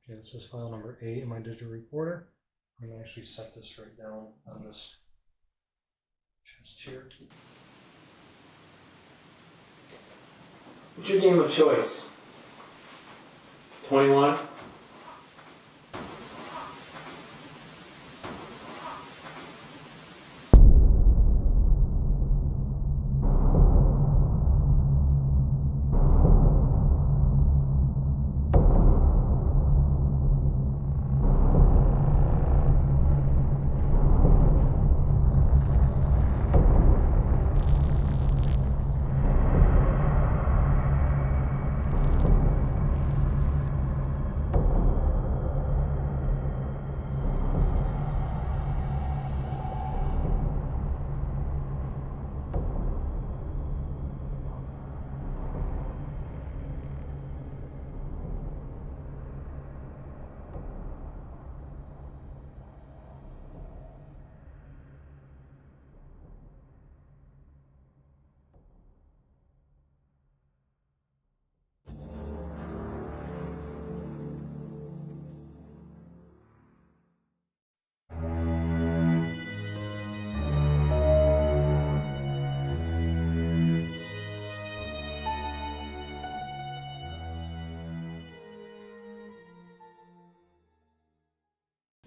Okay, this is file number 8 in my digital recorder. I'm going to actually set this right down on this chest here. What's your game of choice? 21?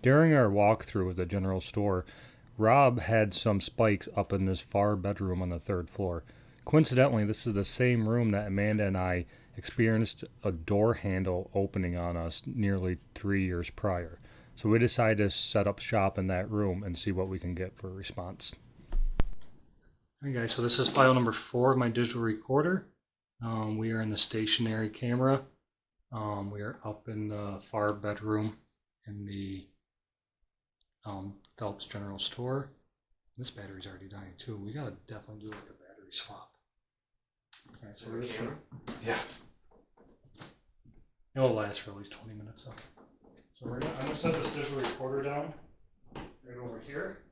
During our walkthrough of the general store, Rob had some spikes up in this far bedroom on the 3rd floor. Coincidentally, this is the same room that Amanda and I experienced a door handle opening on us nearly 3 years prior. So we decided to set up shop in that room and see what we can get for a response. Alright guys, so this is file number 4 of my digital recorder. We are in the stationary camera. We are up in the far bedroom in the Phelps General Store. This battery's already dying too. We gotta definitely do like a battery swap. Alright, so we're just gonna, yeah. It'll last for at least 20 minutes though. So I'm gonna set this digital recorder down right over here.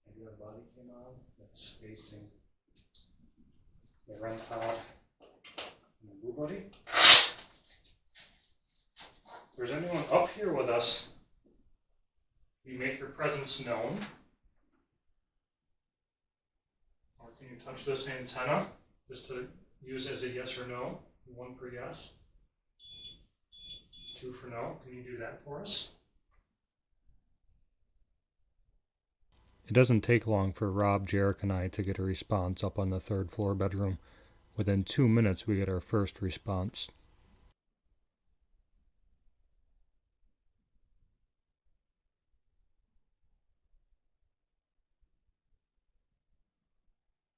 I do have a body cam on that's facing the REM pod and the blue buddy. If there's anyone up here with us, you make your presence known. Or can you touch this antenna just to use as a yes or no? 1 for yes, 2 for no. Can you do that for us? It doesn't take long for Rob, Jarek, and I to get a response up on the 3rd floor bedroom. Within 2 minutes, we get our first response.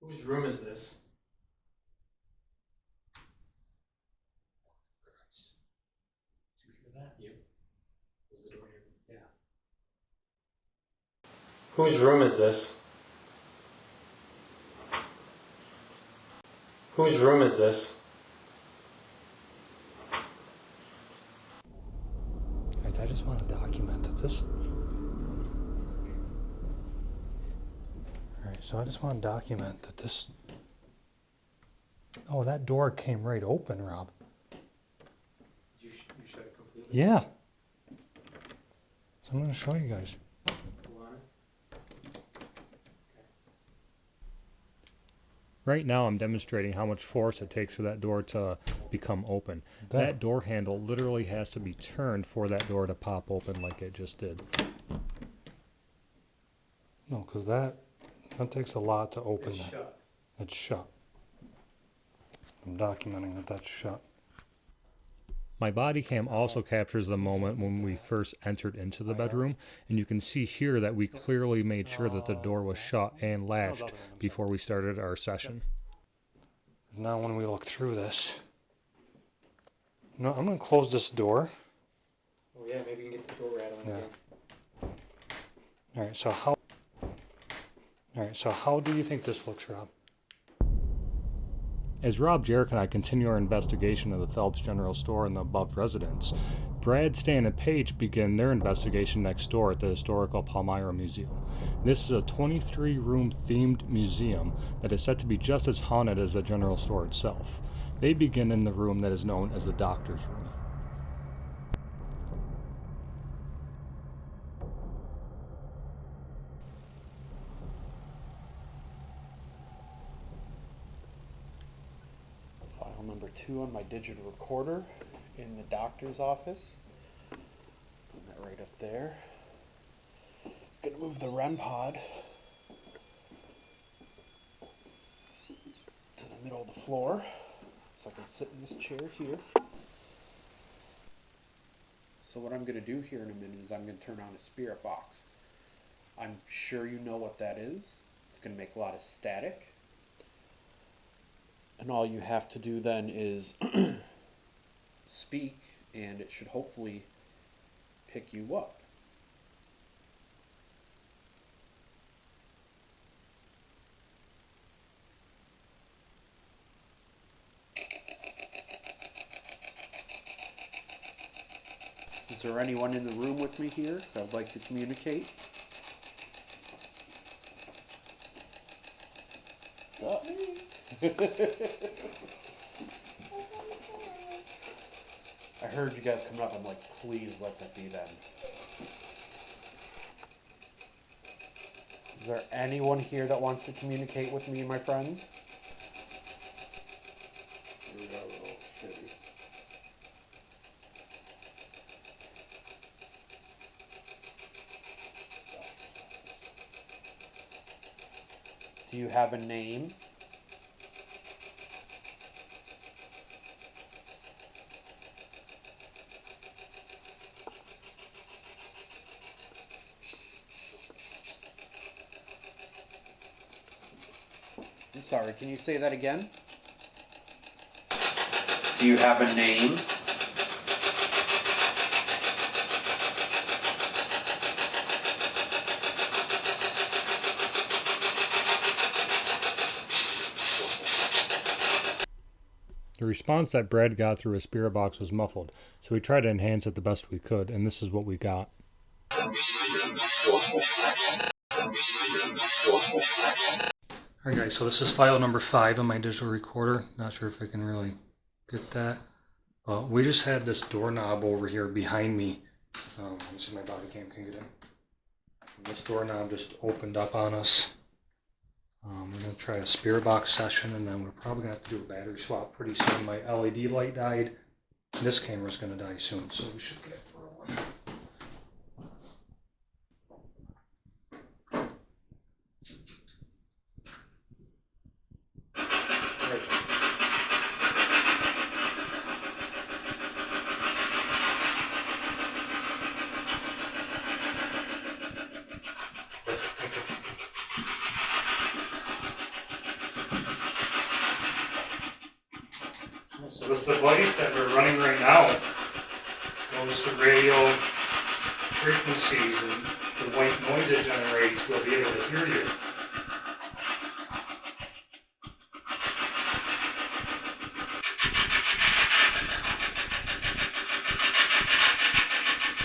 Whose room is this? Christ. Did you hear that? You. Is the door here? Yeah. Whose room is this? Whose room is this? Guys, I just want to document that this... Alright, so I just want to document that this... Oh, that door came right open, Rob. You shut it completely? Yeah. So I'm going to show you guys. Right now I'm demonstrating how much force it takes for that door to become open. That door handle literally has to be turned for that door to pop open like it just did. No, because that takes a lot to open that. Shut. It's shut. I'm documenting that that's shut. My body cam also captures the moment when we first entered into the bedroom, and you can see here that we clearly made sure that the door was shut and latched before we started our session. Now when we look through this, no, I'm going to close this door. Oh yeah, maybe you can get the door rattling again. Alright, so how do you think this looks, Rob? As Rob, Jarek, and I continue our investigation of the Phelps General Store and the above residence, Brad, Stan, and Paige begin their investigation next door at the historical Palmyra Museum. This is a 23-room themed museum that is said to be just as haunted as the general store itself. They begin in the room that is known as the doctor's room. 2 on my digital recorder in the doctor's office. Put that right up there. Gonna move the REM pod to the middle of the floor so I can sit in this chair here. So what I'm gonna do here in a minute is I'm gonna turn on a spirit box. I'm sure you know what that is. It's gonna make a lot of static. And all you have to do then is speak, and it should hopefully pick you up. Is there anyone in the room with me here that would like to communicate? What's up? I heard you guys coming up. I'm like, please let that be them. Is there anyone here that wants to communicate with me and my friends? Do you have a name? I'm sorry, can you say that again? Do you have a name? The response that Brad got through his spirit box was muffled, so we tried to enhance it the best we could, and this is what we got. Alright guys, so this is file number 5 on my digital recorder. Not sure if I can really get that. We just had this doorknob over here behind me. Let me see if my body cam can get in. This doorknob just opened up on us. We're going to try a spirit box session, and then we're probably going to have to do a battery swap pretty soon. My LED light died. This camera's going to die soon, so we should get rolling. So this device that we're running right now goes to radio frequencies, and the white noise it generates will be able to hear you.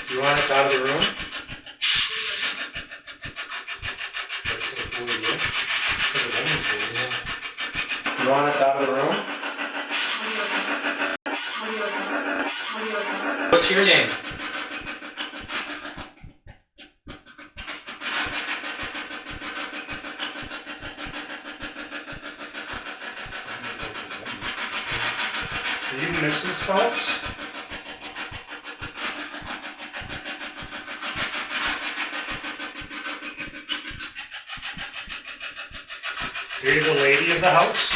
Do you want us out of the room? That's so cool, yeah. That's a woman's voice. Do you want us out of the room? What's your name? Are you Mrs. Phelps? Are you the lady of the house?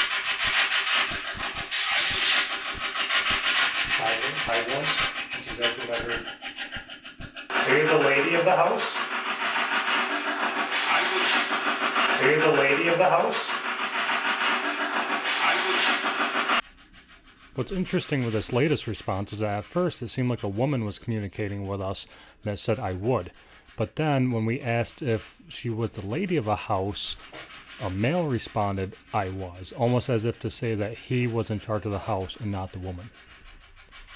I was. That's exactly what I heard. Are you the lady of the house? Are you the lady of the house? What's interesting with this latest response is that at first it seemed like a woman was communicating with us that said I would. But then when we asked if she was the lady of a house, a male responded I was, almost as if to say that he was in charge of the house and not the woman.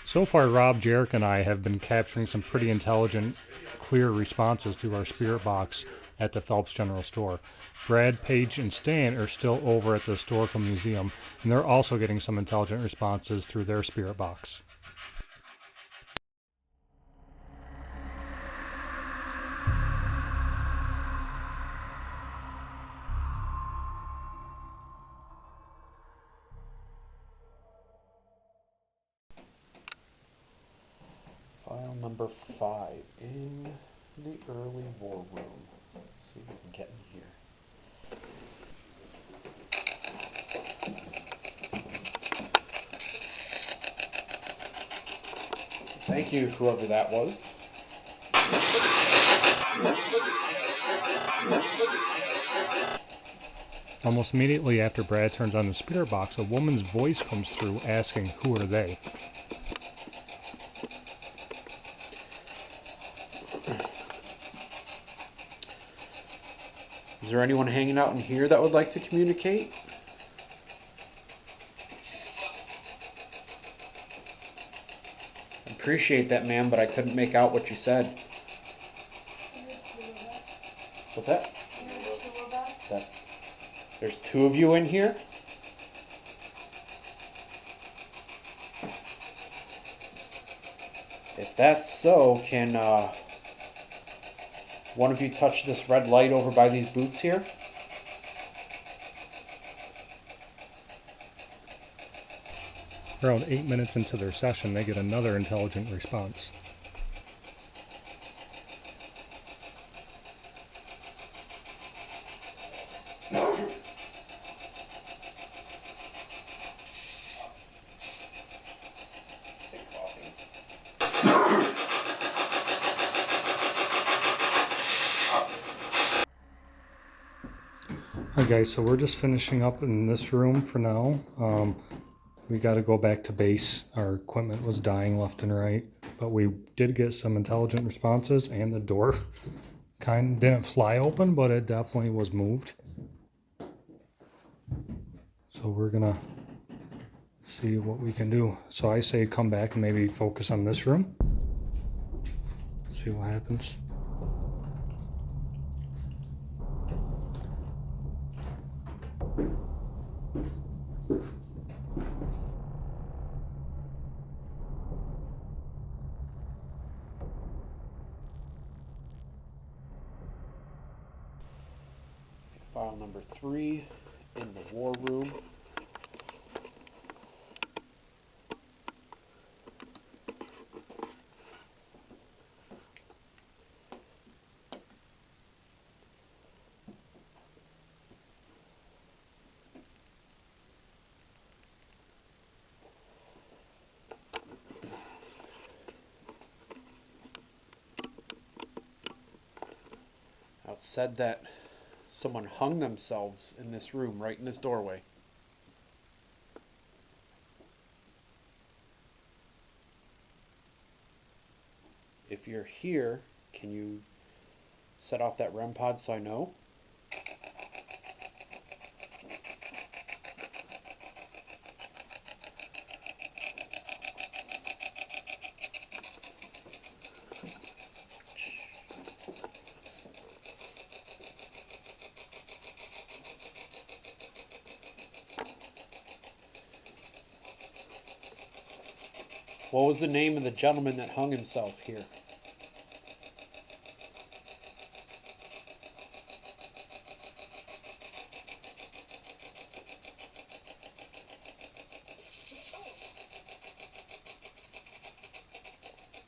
So far, Rob, Jarek, and I have been capturing some pretty intelligent, clear responses to our spirit box at the Phelps General Store. Brad, Paige, and Stan are still over at the Historical Museum, and they're also getting some intelligent responses through their spirit box. File number 5 in the early war room. Let's see if we can get in here. Thank you, whoever that was. Almost immediately after Brad turns on the spirit box, a woman's voice comes through asking, "Who are they?" Is there anyone hanging out in here that would like to communicate? I appreciate that, ma'am, but I couldn't make out what you said. What's that? There's 2 of you in here? If that's so, can one of you touch this red light over by these boots here? Around 8 minutes into their session, they get another intelligent response. Okay, so we're just finishing up in this room for now. We got to go back to base. Our equipment was dying left and right, but we did get some intelligent responses, and the door kind of didn't fly open, but it definitely was moved. So we're gonna see what we can do. So I say come back and maybe focus on this room. See what happens. File number 3 in the war room. Now it's said that someone hung themselves in this room, right in this doorway. If you're here, can you set off that REM pod so I know? What was the name of the gentleman that hung himself here?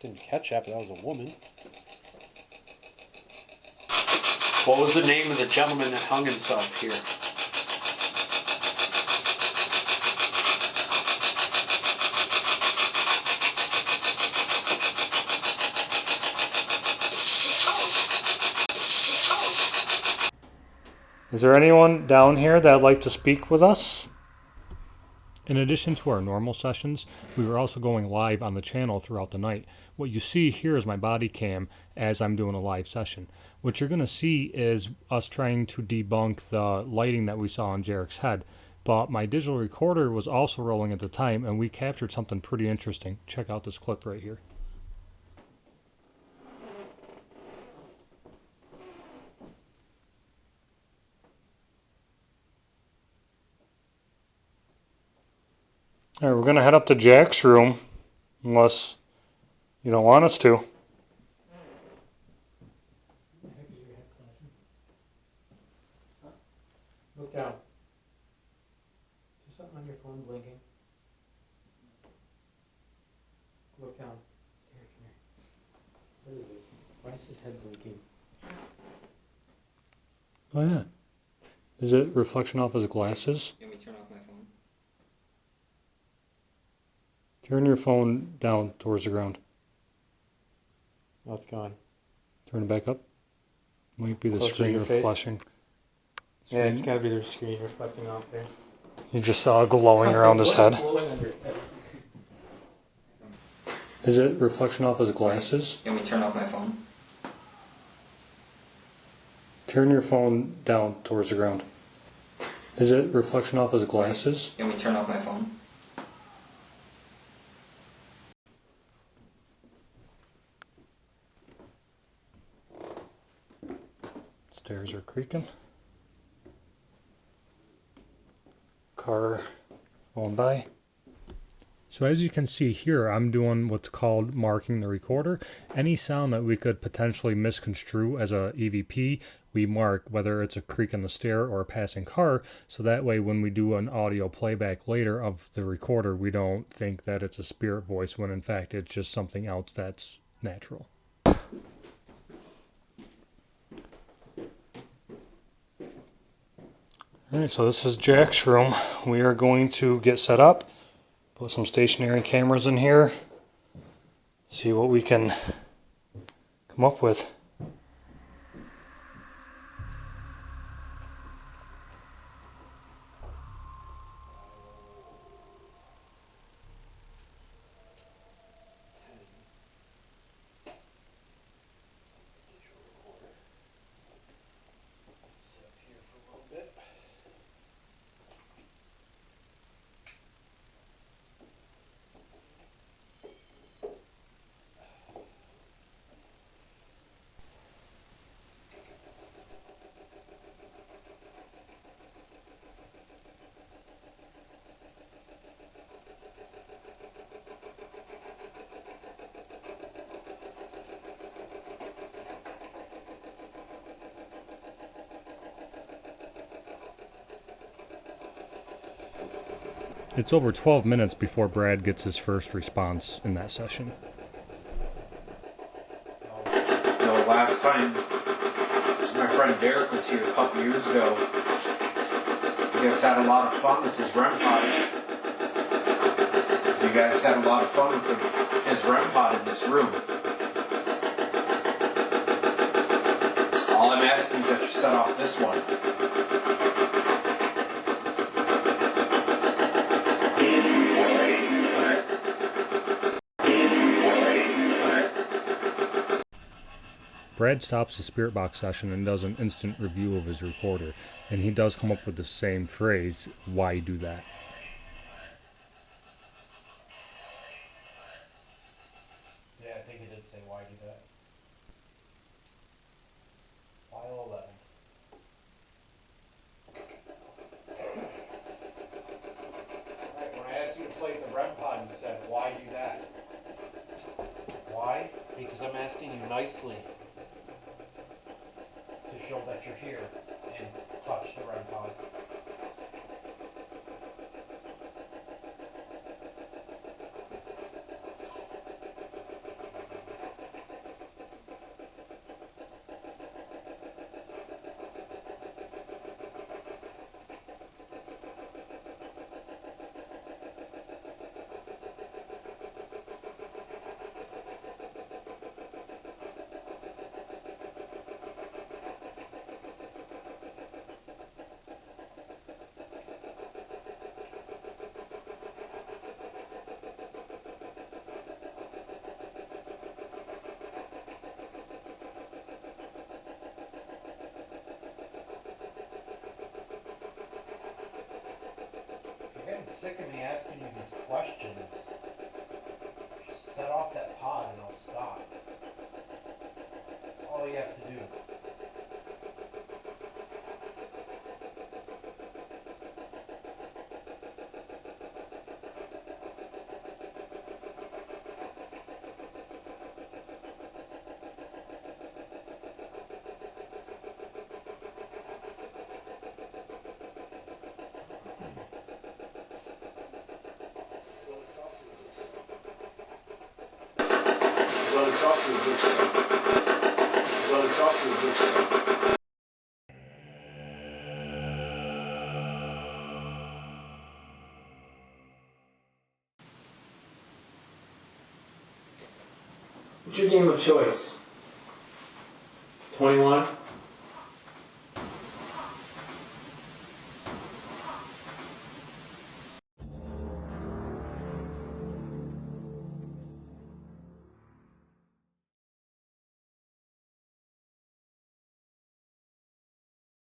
Didn't catch that, but that was a woman. What was the name of the gentleman that hung himself here? Is there anyone down here that'd like to speak with us? In addition to our normal sessions, we were also going live on the channel throughout the night. What you see here is my body cam as I'm doing a live session. What you're going to see is us trying to debunk the lighting that we saw on Jarek's head. But my digital recorder was also rolling at the time, and we captured something pretty interesting. Check out this clip right here. All right, we're going to head up to Jack's room, unless you don't want us to. Look down. Is there something on your phone blinking? Look down. Here, come here. What is this? Why is his head blinking? Oh yeah. Is it reflection off his glasses? Let me turn off my phone. Turn your phone down towards the ground. Oh, it's gone. Turn it back up. Might be the Closer to screen your face? refreshing. Yeah, it's gotta be the screen reflecting off there. You just saw it glowing around his head. Glowing on your head? Is it reflection off his glasses? Let me turn off my phone. Turn your phone down towards the ground. Is it reflection off his glasses? Let me turn off my phone. Stairs are creaking. Car going by. So as you can see here, I'm doing what's called marking the recorder. Any sound that we could potentially misconstrue as a EVP, we mark, whether it's a creak in the stair or a passing car, so that way when we do an audio playback later of the recorder, we don't think that it's a spirit voice when in fact it's just something else that's natural. Alright, so this is Jack's room. We are going to get set up, put some stationary cameras in here, see what we can come up with. It's over 12 minutes before Brad gets his first response in that session. Last time my friend Derek was here a couple years ago, you guys had a lot of fun with his REM pod. You guys had a lot of fun with his REM pod in this room. All I'm asking is that you set off this one. Brad stops the spirit box session and does an instant review of his recorder, and he does come up with the same phrase, "Why do that?" Yeah, I think it did say why do that. File 11. Alright, when I asked you to play the REM pod, you said, why do that? Why? Because I'm asking you nicely to show that you're here and touch the REM pod. You're getting sick of me asking you these questions. Just set off that pod and I'll stop. That's all you have to do. Well, it's off to a good start. Well, it's off to a good start. What's your game of choice? 21?